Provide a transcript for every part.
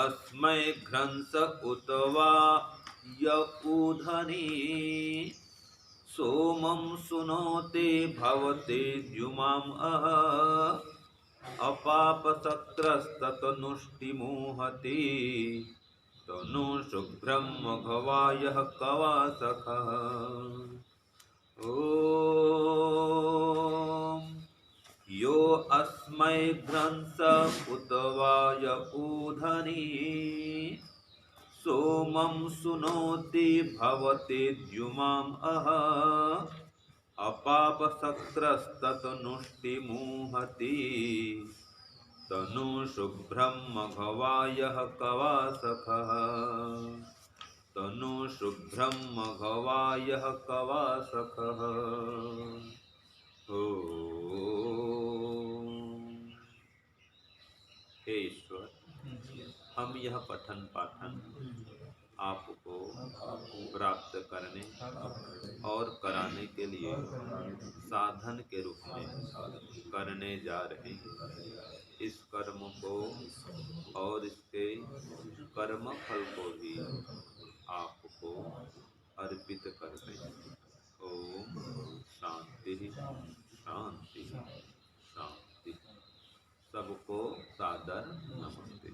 अस्मै घ्रंस उत वा य ऊधनी सोमं सुनोते भवते द्युमाम् अपापसत्रस्ततनुष्टिमुहते तनु शुभ्रं मघवायः कवासखः। ॐ यो अस्मै घ्रंस उत वा य ऊधनी सोमं सुनोति भवते द्युमाम् अपापसक्रस्ततनुष्टिमुहति तनु शुभ्रं मघवायः कवासखः। तनु शुभ्रं मघवायः कवासखः। हे ईश्वर, हम यह पठन पाठन आपको प्राप्त करने और कराने के लिए साधन के रूप में करने जा रहे हैं। इस कर्म को और इसके कर्म फल को भी आपको अर्पित करते हैं। ओम शांति शांति शांति। सबको सादर नमस्ते।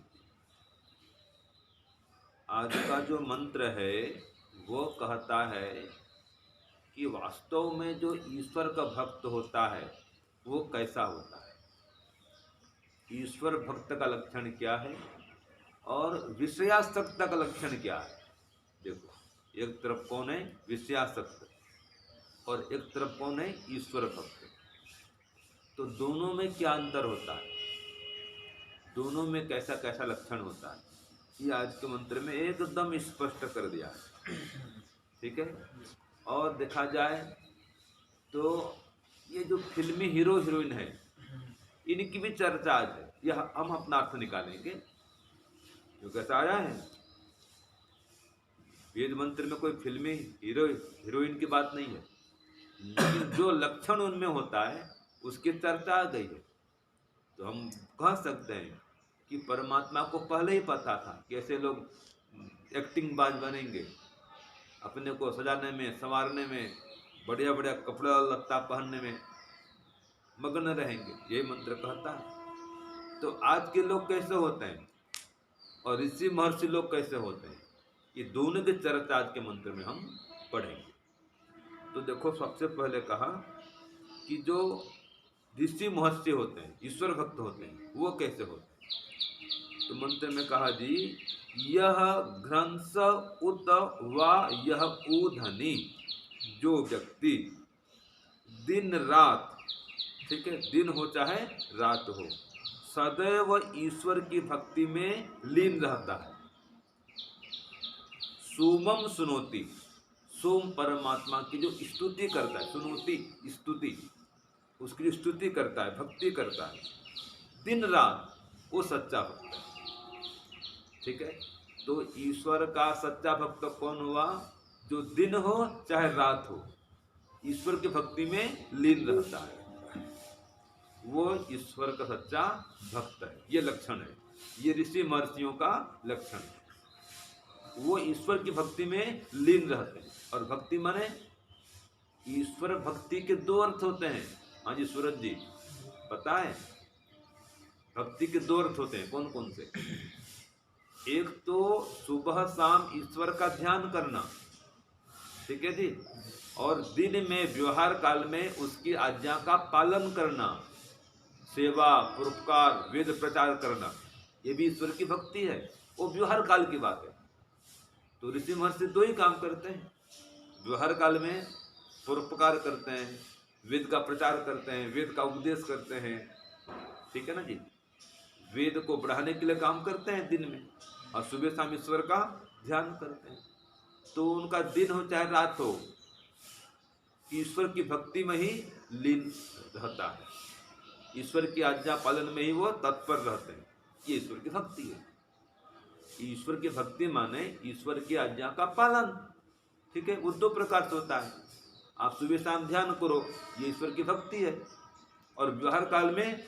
आज का जो मंत्र है वो कहता है कि वास्तव में जो ईश्वर का भक्त होता है वो कैसा होता है, ईश्वर भक्त का लक्षण क्या है और विषयासक्त का लक्षण क्या है। देखो, एक तरफ कौन है विषयासक्त और एक तरफ कौन है ईश्वर भक्त। तो दोनों में क्या अंतर होता है, दोनों में कैसा कैसा लक्षण होता है, ये आज के मंत्र में एकदम स्पष्ट कर दिया है। ठीक है। और देखा जाए तो ये जो फिल्मी हीरो हीरोइन है इनकी भी चर्चा आज है। यह हम अपना अर्थ निकालेंगे। जो कैसा आया है वेद मंत्र में, कोई फिल्मी हीरो हीरोइन की बात नहीं है, लेकिन जो लक्षण उनमें होता है उसकी चर्चा आ गई है। तो हम कह सकते हैं कि परमात्मा को पहले ही पता था कि ऐसे लोग एक्टिंग बाज बनेंगे, अपने को सजाने में संवारने में, बढ़िया बढ़िया कपड़ा लत्ता पहनने में मग्न रहेंगे। ये मंत्र कहता है। तो आज के लोग कैसे होते हैं और ऋषि महर्षि लोग कैसे होते हैं, ये दोनों की चर्चा आज के मंत्र में हम पढ़ेंगे। तो देखो, सबसे पहले कहा कि जो ऋषि महर्षि होते हैं, ईश्वर भक्त होते हैं, वो कैसे होते हैं। तो मंत्र में कहा जी, यह घ्रंस उत वा यह ऊधनी, जो व्यक्ति दिन रात, ठीक है, दिन हो चाहे रात हो, सदैव ईश्वर की भक्ति में लीन रहता है। सोमम सुनोति, सोम परमात्मा की जो स्तुति करता है, सुनोति स्तुति, उसकी स्तुति करता है, भक्ति करता है दिन रात, वो सच्चा भक्त है। ठीक है। तो ईश्वर का सच्चा भक्त कौन हुआ, जो दिन हो चाहे रात हो ईश्वर की भक्ति में लीन रहता है, वो ईश्वर का सच्चा भक्त है। ये लक्षण है, ये ऋषि महर्षियों का लक्षण है। वो ईश्वर की भक्ति में लीन रहते हैं। और भक्ति माने, ईश्वर भक्ति के दो अर्थ होते हैं। हाँ जी सूरज जी, पता है भक्ति के दो अर्थ होते हैं, कौन कौन से। एक तो सुबह शाम ईश्वर का ध्यान करना, ठीक है जी, और दिन में व्यवहार काल में उसकी आज्ञा का पालन करना, सेवा परोपकार वेद प्रचार करना, ये भी ईश्वर की भक्ति है। वो व्यवहार काल की बात है। तो ऋषि महर्षि दो ही काम करते हैं, व्यवहार काल में परोपकार करते हैं, वेद का प्रचार करते हैं, वेद का उपदेश करते हैं, ठीक है ना जी, वेद को बढ़ाने के लिए काम करते हैं दिन में, और सुबह शाम ईश्वर का ध्यान करते हैं। तो उनका दिन हो चाहे रात हो, ईश्वर की भक्ति में ही लीन रहता है, ईश्वर की आज्ञा पालन में ही वो तत्पर रहते हैं। ये ईश्वर की भक्ति है। ईश्वर की भक्ति माने ईश्वर की आज्ञा का पालन, ठीक है। वो दो प्रकार से होता है। आप सुबह शाम ध्यान करो, ये ईश्वर की भक्ति है। और व्यवहार काल में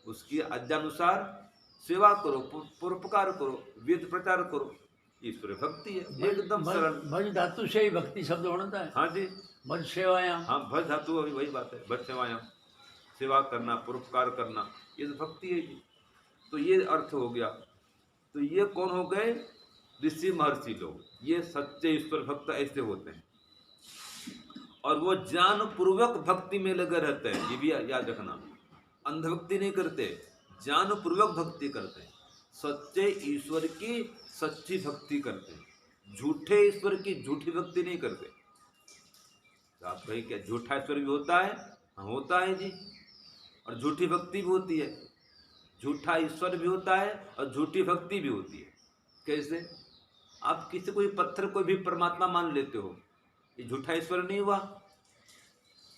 उसकी आज्ञानुसार सेवा करो, परोपकार करो, वेद प्रचार करो, ईश्वर भक्ति है। एकदम सरल। भज धातु से ही भक्ति शब्द बनता है। हाँ जी, भज सेवायाम। हाँ, भज धातु अभी वही बात है, भज सेवायाम, सेवा करना, परोपकार करना, ये तो भक्ति है जी। तो ये अर्थ हो गया। तो ये कौन हो गए? ऋषि महर्षि लोग। ये सच्चे ईश्वर भक्त ऐसे होते हैं, और वो ज्ञान पूर्वक भक्ति में लगे रहते हैं। ये भी याद रखना, अंधभक्ति नहीं करते, ज्ञान पूर्वक भक्ति करते हैं। सच्चे ईश्वर की सच्ची भक्ति करते हैं, झूठे ईश्वर की झूठी भक्ति नहीं करते। तो आप कहीं क्या झूठा ईश्वर भी होता है? हाँ, होता है जी। और झूठी भक्ति भी होती है। झूठा ईश्वर भी होता है और झूठी भक्ति भी होती है। कैसे? आप किसी कोई पत्थर को भी परमात्मा मान लेते हो, ये झूठा ईश्वर नहीं हुआ?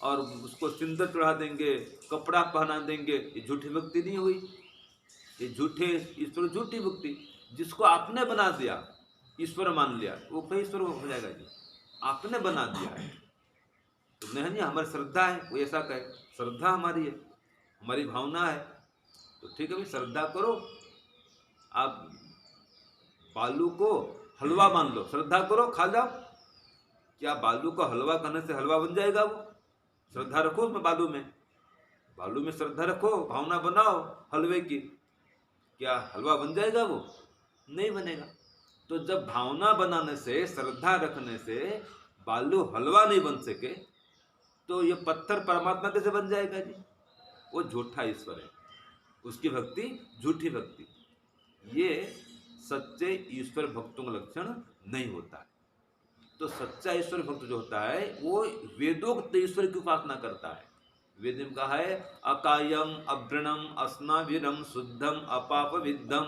और उसको सिंदूर चढ़ा देंगे, कपड़ा पहना देंगे, ये झूठी भक्ति नहीं हुई? ये झूठे ईश्वर, झूठी भक्ति। जिसको आपने बना दिया, ईश्वर मान लिया, वो कोई ईश्वर हो जाएगा जी? आपने बना दिया है। तो नहीं, हमारी श्रद्धा है, वो ऐसा कहे, श्रद्धा हमारी है, हमारी भावना है, तो ठीक है भाई, श्रद्धा करो। आप बालू को हलवा मान लो, श्रद्धा करो, खा जाओ। क्या बालू को हलवा खाने से हलवा बन जाएगा? वो श्रद्धा रखो उसमें, बालू में श्रद्धा रखो, भावना बनाओ हलवे की, क्या हलवा बन जाएगा? वो नहीं बनेगा। तो जब भावना बनाने से, श्रद्धा रखने से बालू हलवा नहीं बन सके, तो ये पत्थर परमात्मा कैसे बन जाएगा जी? वो झूठा ईश्वर है, उसकी भक्ति झूठी भक्ति। ये सच्चे ईश्वर भक्तों का लक्षण नहीं होता है। तो सच्चा ईश्वर भक्त जो होता है वो वेदोक्त ईश्वर की उपासना करता है। वेद में कहा है अकायम अभ्रणम अस्नाविरम शुद्धम अपाप विद्धम,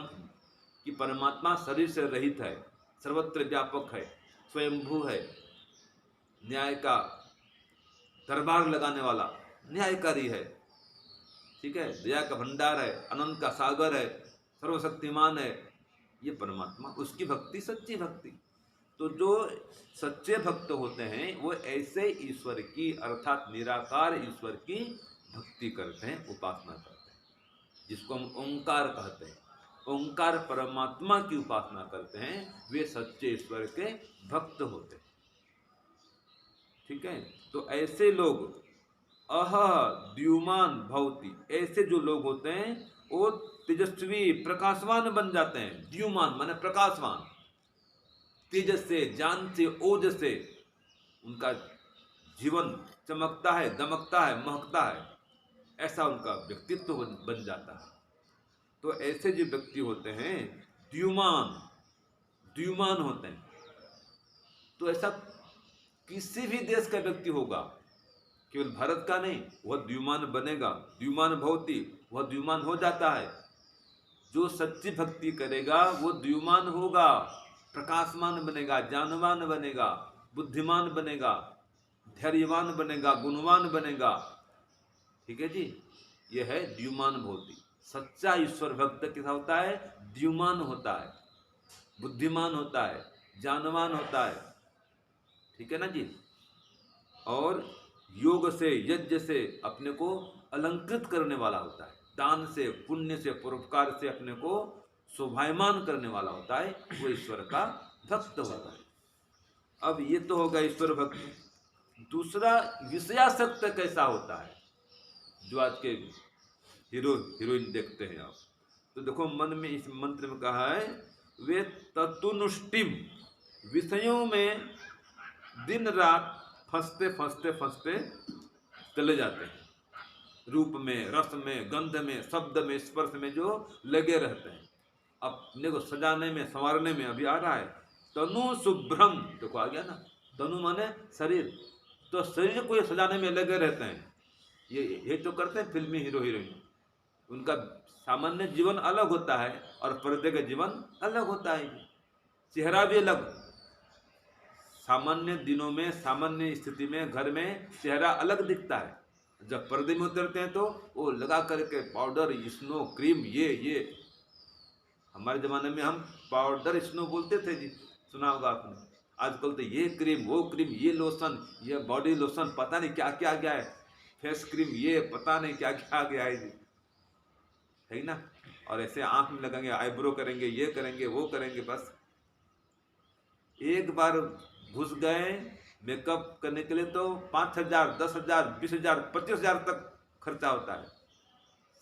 कि परमात्मा शरीर से रहित है, सर्वत्र व्यापक है, स्वयंभू है, न्याय का दरबार लगाने वाला न्यायकारी है, ठीक है, दया का भंडार है, अनंत का सागर है, सर्वशक्तिमान है। ये परमात्मा, उसकी भक्ति सच्ची भक्ति। तो जो सच्चे भक्त होते हैं वो ऐसे ईश्वर की, अर्थात निराकार ईश्वर की भक्ति करते हैं, उपासना करते हैं, जिसको हम ओंकार कहते हैं। ओंकार परमात्मा की उपासना करते हैं, वे सच्चे ईश्वर के भक्त होते हैं। ठीक है, तो ऐसे लोग अह द्युमान भवति, ऐसे जो लोग होते हैं वो तेजस्वी प्रकाशवान बन जाते हैं। द्युमान माने प्रकाशवान, तेज से, ज्ञान से, ओज से उनका जीवन चमकता है, दमकता है, महकता है, ऐसा उनका व्यक्तित्व बन जाता है। तो ऐसे जो व्यक्ति होते हैं द्युमान, द्युमान होते हैं। तो ऐसा किसी भी देश का व्यक्ति होगा, केवल भारत का नहीं, वह द्युमान बनेगा। द्युमान भवति, वह द्युमान हो जाता है। जो सच्ची भक्ति करेगा वो द्युमान होगा, प्रकाशमान बनेगा, ज्ञानवान बनेगा, बुद्धिमान बनेगा, धैर्यवान बनेगा, गुणवान बनेगा। ठीक है जी, यह है द्युमान भवति। सच्चा ईश्वर भक्त कैसा होता है? द्युमान होता है, बुद्धिमान होता है, ज्ञानवान होता है। ठीक है ना जी। और योग से, यज्ञ से अपने को अलंकृत करने वाला होता है, दान से, पुण्य से, परोपकार से अपने को शोभायमान करने वाला होता है, वो ईश्वर का भक्त होता है। अब ये तो होगा ईश्वर भक्त। दूसरा, विषयासक्त कैसा होता है, जो आज के हीरो हीरोइन देखते हैं आप। तो देखो, मन में इस मंत्र में कहा है वे तत्नुष्टिम, विषयों में दिन रात फंसते फंसते फंसते चले जाते हैं। रूप में, रस में, गंध में, शब्द में, स्पर्श में जो लगे रहते हैं, अपने को सजाने में, संवारने में। अभी आ रहा है तनु शुभ्रम, देखो आ गया ना, तनु माने शरीर, तो शरीर को ये सजाने में लगे रहते हैं। ये तो करते हैं फिल्मी हीरो हीरोइन। उनका सामान्य जीवन अलग होता है और पर्दे का जीवन अलग होता है। चेहरा भी अलग, सामान्य दिनों में, सामान्य स्थिति में, घर में चेहरा अलग दिखता है। जब पर्दे में उतरते हैं तो वो लगा करके पाउडर, स्नो, क्रीम, ये हमारे ज़माने में हम पाउडर स्नो बोलते थे जी, सुना होगा आपने। आजकल तो ये क्रीम, वो क्रीम, ये लोशन, ये बॉडी लोशन, पता नहीं क्या क्या गया है, फेस क्रीम, ये पता नहीं क्या क्या गया है जी, है ना। और ऐसे आंख में लगाएंगे, आईब्रो करेंगे, ये करेंगे, वो करेंगे। बस एक बार घुस गए मेकअप करने के लिए तो 5,000, 10,000, 20,000, 25,000 तक खर्चा होता है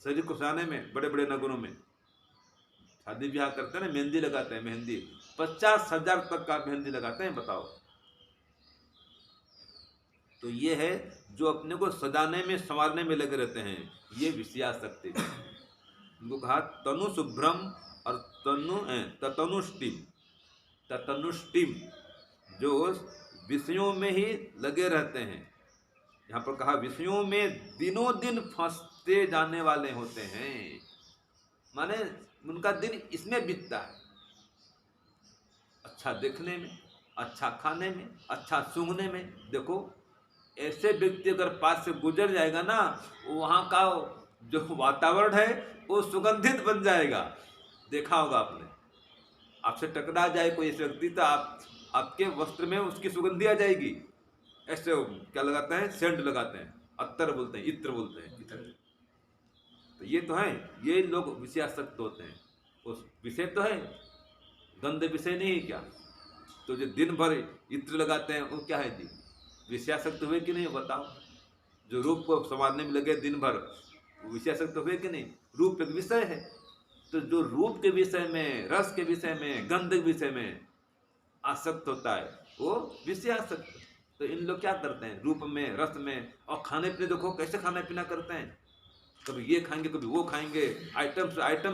शरीर को सजाने में। बड़े बड़े नगरों में शादी ब्याह करते हैं ना, मेहंदी लगाते हैं, मेहंदी 50,000 तक का मेहंदी लगाते हैं, बताओ। तो ये है जो अपने को सजाने में संवारने में लगे रहते हैं, ये विषयासक्ति। उनको कहा तनु शुभ्रम और ततनुष्टिम, जो विषयों में ही लगे रहते हैं। यहाँ पर कहा विषयों में दिनों दिन फंसते जाने वाले होते हैं, माने उनका दिन इसमें बीतता है, अच्छा देखने में, अच्छा खाने में, अच्छा सूंघने में। देखो ऐसे व्यक्ति अगर पास से गुजर जाएगा ना, वहाँ का जो वातावरण है वो सुगंधित बन जाएगा। देखा होगा आपने, आपसे टकरा जाए कोई ऐसे व्यक्ति तो आपके वस्त्र में उसकी सुगंधी आ जाएगी। ऐसे क्या लगाते हैं, सेंट लगाते हैं, अत्तर बोलते हैं, इत्र बोलते हैं। तो ये तो है, ये लोग विषयासक्त होते हैं। उस विषय तो है, गंध विषय नहीं है क्या? तो जो दिन भर इत्र लगाते हैं वो क्या है जी, विषयासक्त हुए कि नहीं बताओ? जो रूप को संवारने में लगे दिन भर, विषयासक्त हुए कि नहीं? रूप एक विषय है, तो जो रूप के विषय में, रस के विषय में, गंध के विषय में आसक्त होता है वो विषयासक्त। तो इन लोग क्या करते हैं, रूप में, रस में, और खाने पीने देखो कैसे खाना पीना करते हैं। कभी ये खाएंगे, कभी वो खाएंगे, आइटम से आइटम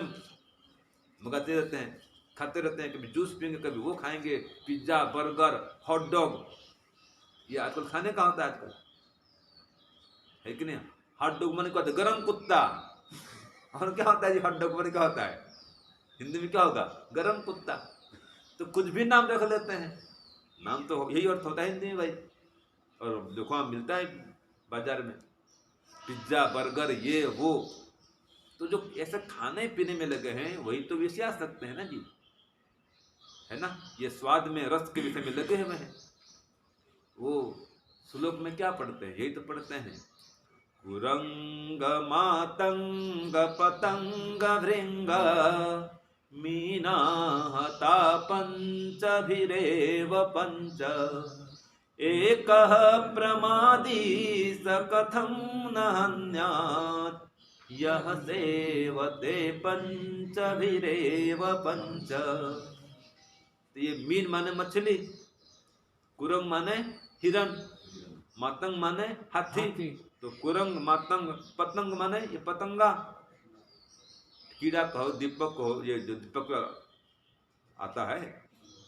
मंगाते रहते हैं, खाते रहते हैं। कभी जूस पियेंगे, कभी वो खाएंगे, पिज्जा, बर्गर, हॉट डॉग, ये आजकल खाने का होता है आजकल, है कि नहीं? हॉट डॉग माने क्या होता है? गरम कुत्ता। और क्या होता है जी, हॉट डॉग माने क्या होता है हिंदी में? क्या होगा? गरम कुत्ता। तो कुछ भी नाम रख लेते हैं, नाम तो यही अर्थ होता है हिंदी में भाई। और देखो वहाँ मिलता है बाजार में पिज्जा, बर्गर, ये वो। तो जो ऐसे खाने पीने में लगे हैं वही तो विषयासक्त है ना जी, है ना? ये स्वाद में, रस के विषय में लगे हुए हैं। वो श्लोक में क्या पढ़ते हैं, यही तो पढ़ते हैं, कुरंग मातंग पतंग भृंग मीना हता पंचभिरेव पंच एकः प्रमादी स कथं न हन्यात् यह सेवते पंचभिरेव पंच। तो ये मीन माने मछली, कुरंग माने हिरण, मातंग माने हाथी। तो कुरंग, मातंग, पतंग माने ये पतंगा, कीड़ा कहो, दीपक कहो, ये जो दीपक आता है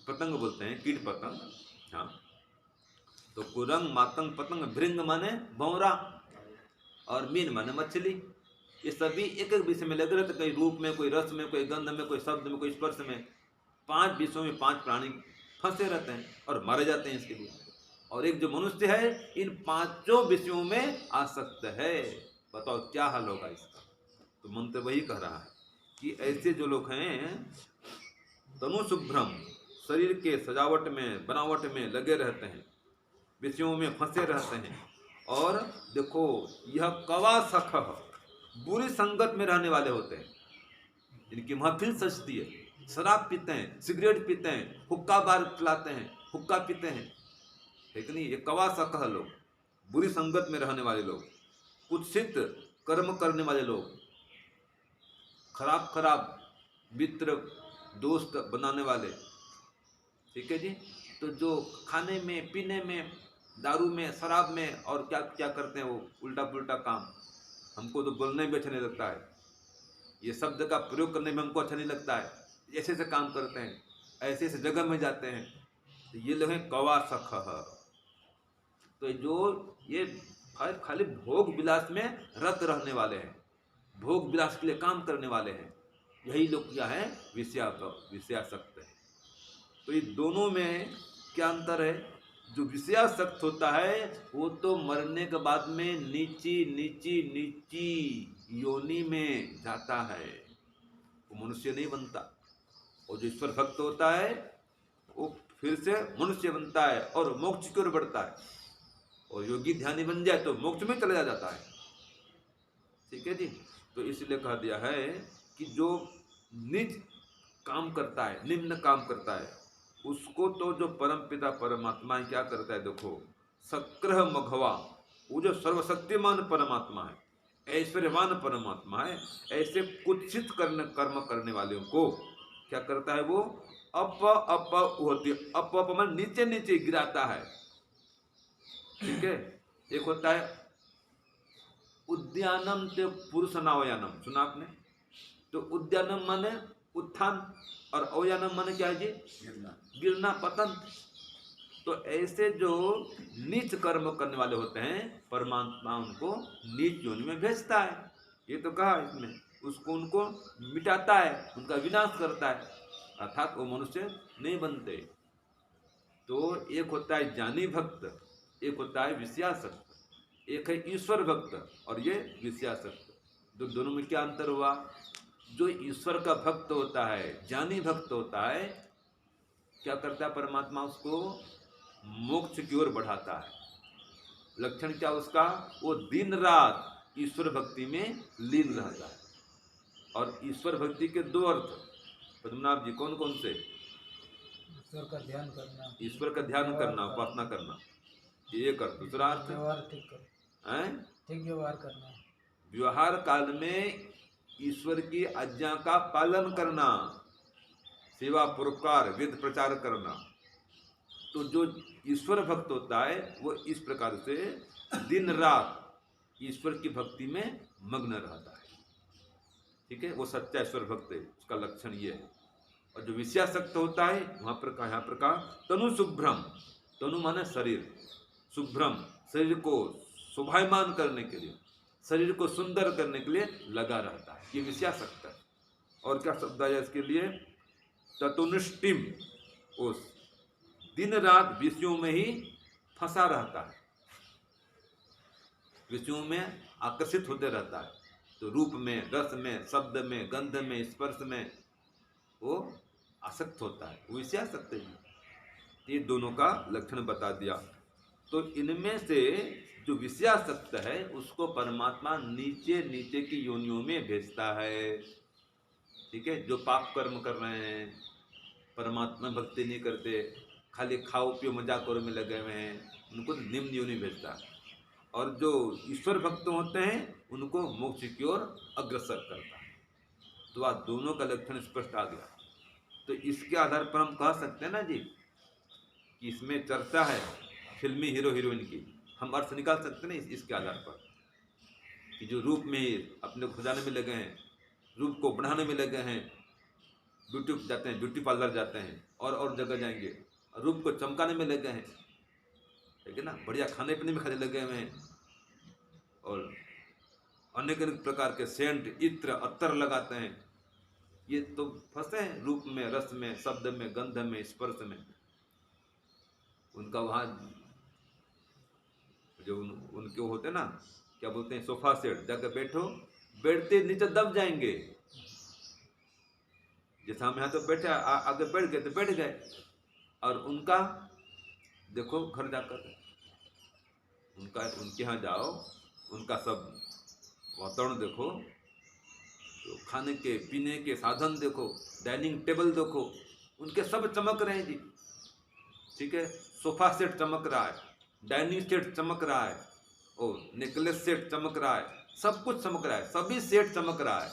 पतंग बोलते हैं, कीट पतंग। हाँ, तो कुरंग, मातंग, पतंग, भृंग माने भौरा, और मीन माने मछली। ये सभी एक एक विषय में लगे रहते, कोई रूप में, कोई रस में, कोई गंध में, कोई शब्द में, कोई स्पर्श में। 5 विषयों में 5 प्राणी फंसे रहते हैं और मारे जाते हैं इसके लिए। और एक जो मनुष्य है इन 5 विषयों में आसक्त है। बताओ क्या हाल होगा इसका? तो मंत्र वही कह रहा है कि ऐसे जो लोग हैं तनु शुभ्रम, शरीर के सजावट में, बनावट में लगे रहते हैं, विषयों में फंसे रहते हैं। और देखो यह कवासख, बुरी संगत में रहने वाले होते हैं, इनकी महफिल सजती है, शराब पीते हैं, सिगरेट पीते हैं, हुक्का बार चलाते हैं, हुक्का पीते हैं, है कि नहीं? ये कवासख लोग, बुरी संगत में रहने वाले लोग, कुत्सित कर्म करने वाले लोग, खराब खराब मित्र दोस्त बनाने वाले, ठीक है जी। तो जो खाने में, पीने में, दारू में, शराब में, और क्या क्या करते हैं वो उल्टा पुल्टा काम, हमको तो बोलने में अच्छा नहीं लगता है, ये शब्द का प्रयोग करने में हमको अच्छा नहीं लगता है, ऐसे ऐसे काम करते हैं, ऐसे ऐसे जगह में जाते हैं। तो ये लोग हैं कवासख। तो जो ये खाली भोग विलास में रत रहने वाले हैं, भोग विलास के लिए काम करने वाले हैं, यही लोग क्या है? विषयासक्त है। तो ये दोनों में क्या अंतर है? जो विषयासक्त होता है वो तो मरने के बाद में नीची नीची नीची योनि में जाता है, वो मनुष्य नहीं बनता। और जो ईश्वर भक्त होता है वो फिर से मनुष्य बनता है और मोक्ष की ओर बढ़ता है, और योगी ध्यानी बन जाए तो मोक्ष में चला जाता है, ठीक है जी। तो इसलिए कह दिया है कि जो निज काम करता है, निम्न काम करता है, उसको तो जो परम पिता परमात्मा ही क्या करता है, देखो सक्रह मघवा, वो जो सर्वशक्तिमान परमात्मा है, ऐश्वर्यवान परमात्मा है, ऐसे कुत्सित कर्म करने वालों को क्या करता है, वो अप अप होती, अप अप मन नीचे नीचे गिराता है। ठीक है, एक होता है उद्यानम ते पुरुष नावयानम, सुना आपने? तो उद्यानम माने उत्थान और अवयानम माने क्या है जी, गिरना, पतन। तो ऐसे जो नीच कर्म करने वाले होते हैं, परमात्मा उनको नीच योनि में भेजता है। ये तो कहा इसमें, उसको उनको मिटाता है, उनका विनाश करता है, अर्थात वो मनुष्य नहीं बनते। तो एक होता है ज्ञानी भक्त, एक होता है विषयासक्त, एक है ईश्वर भक्त और ये विषयासक्त। तो दोनों में क्या अंतर हुआ? जो ईश्वर का भक्त होता है, ज्ञानी भक्त होता है, क्या करता है परमात्मा, उसको मोक्ष की ओर बढ़ाता है। लक्षण क्या उसका? वो दिन रात ईश्वर भक्ति में लीन रहता है। और ईश्वर भक्ति के दो अर्थ, पद्मनाभ जी, कौन कौन से? ईश्वर का ध्यान करना, ईश्वर का ध्यान करना, उपासना करना, ये एक अर्थ। दूसरा अर्थ व्यवहार ठीक करना, है ठीक व्यवहार करना, व्यवहार काल में ईश्वर की आज्ञा का पालन करना, सेवा पुरस्कार वेद प्रचार करना। तो जो ईश्वर भक्त होता है वो इस प्रकार से दिन रात ईश्वर की भक्ति में मग्न रहता है। ठीक है, वो सच्चा ईश्वर भक्त है, उसका लक्षण ये है। और जो विषयासक्त होता है, वहां पर कहा, यहाँ पर कहा तनु शुभ्रम, तनु माने शरीर, शुभ्रम शरीर को शोभायमान करने के लिए, शरीर को सुंदर करने के लिए लगा रहता है, ये विषयासक्त है। और क्या शब्द है इसके लिए? ततुनिष्टिम, उस दिन रात विषयों में ही फंसा रहता है, विषयों में आकर्षित होते रहता है। तो रूप में, रस में, शब्द में, गंध में, स्पर्श में वो आसक्त होता है, वो विषयासक्त है। ये दोनों का लक्षण बता दिया। तो इनमें से जो विषयासक्त है उसको परमात्मा नीचे नीचे की योनियों में भेजता है। ठीक है, जो पाप कर्म कर रहे हैं, परमात्मा भक्ति नहीं करते, खाली खाओ पियो मजाक करो में लगे हुए हैं, उनको निम्न योनि भेजता है। और जो ईश्वर भक्त होते हैं उनको मोक्ष की ओर अग्रसर करता है। तो आज दोनों का लक्षण स्पष्ट आ गया। तो इसके आधार पर हम कह सकते हैं ना जी कि इसमें चर्चा है फिल्मी हीरो हीरोइन की, हम अर्थ निकाल सकते हैं इसके आधार पर कि जो रूप में अपने को खुदाने में लगे हैं, रूप को बढ़ाने में लगे हैं, ब्यूटी जाते हैं, ब्यूटी पार्लर जाते हैं और जगह जाएंगे, रूप को चमकाने में लगे हैं, ठीक है ना, बढ़िया खाने पीने में खाने लगे हुए हैं, और अनेक अनेक प्रकार के सेंट, इत्र, अत्तर लगाते हैं। ये तो फंसे हैं रूप में, रस में, शब्द में, गंध में, स्पर्श में। उनका वहाँ जो उनके होते हैं ना, क्या बोलते हैं, सोफा सेट, जाकर बैठो, बैठते नीचे दब जाएंगे। जैसे हम यहाँ तो बैठे, आगे बैठ गए तो बैठ गए, और उनका देखो घर जाकर, उनके यहाँ जाओ, उनका सब वातावरण देखो, तो खाने के पीने के साधन देखो, डाइनिंग टेबल देखो, उनके सब चमक रहे हैं जी। ठीक है, सोफा सेट चमक रहा है, डाइनिंग सेट चमक रहा है, और नेकलेस सेट चमक रहा है, सब कुछ चमक रहा है, सभी सेट चमक रहा है।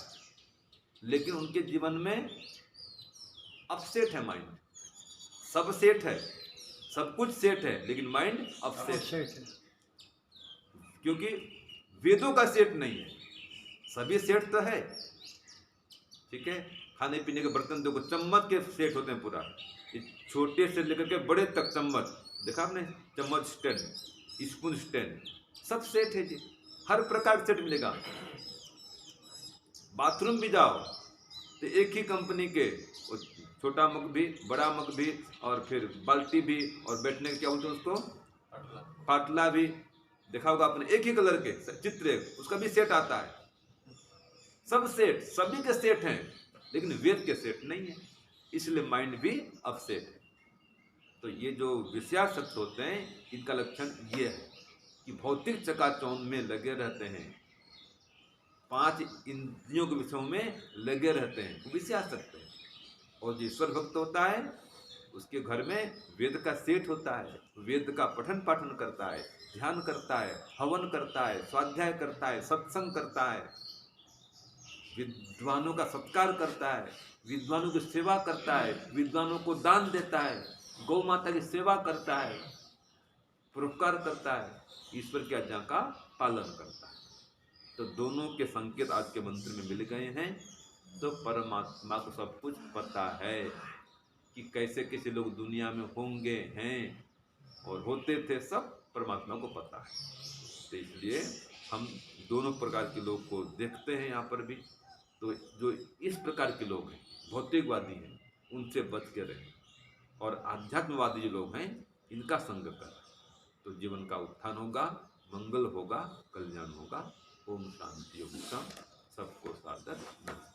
लेकिन उनके जीवन में अपसेट है माइंड, सब सेट है, सब कुछ सेट है, लेकिन माइंड अपसेट है। क्योंकि वेदों का सेट नहीं है, सभी सेट तो है। ठीक है, खाने पीने के बर्तन देखो, चम्मच के सेट होते हैं पूरा, छोटे से लेकर के बड़े तक चम्मच, देखा आपने, चम्मच स्टैंड, स्पून स्टैंड, सब सेट है जी, हर प्रकार सेट मिलेगा। बाथरूम भी जाओ तो एक ही कंपनी के, छोटा मग भी, बड़ा मग भी, और फिर बाल्टी भी, और बैठने के क्या बोलते हैं उसको, पाटला भी, देखा होगा आपने, एक ही कलर के चित्र, उसका भी सेट आता है। सब सेट, सभी के सेट हैं, लेकिन वेद के सेट नहीं है, इसलिए माइंड भी अपसेट है। तो ये जो विषयासक्त होते हैं, इनका लक्षण ये है कि भौतिक चकाचौंध में लगे रहते हैं, 5 इंद्रियों के विषयों में लगे रहते हैं, वो विषय आ सकते हैं। और जो ईश्वर भक्त होता है उसके घर में वेद का सेठ होता है, वेद का पठन पाठन करता है, ध्यान करता है, हवन करता है, स्वाध्याय करता है, सत्संग करता है, विद्वानों का सत्कार करता है, विद्वानों की सेवा करता है, विद्वानों को दान देता है, गौ माता की सेवा करता है, परोपकार करता है, ईश्वर की आज्ञा का पालन करता है। तो दोनों के संकेत आज के मंत्र में मिल गए हैं। तो परमात्मा को सब कुछ पता है कि कैसे कैसे लोग दुनिया में होंगे, हैं और होते थे, सब परमात्मा को पता है। तो इसलिए हम दोनों प्रकार के लोग को देखते हैं यहाँ पर भी। तो जो इस प्रकार के लोग हैं, भौतिकवादी हैं, उनसे बच के रहें, और आध्यात्मवादी जो लोग हैं इनका संग करें, तो जीवन का उत्थान होगा, मंगल होगा, कल्याण होगा। ओम शांति ओम। सबको सादर नमस्कार।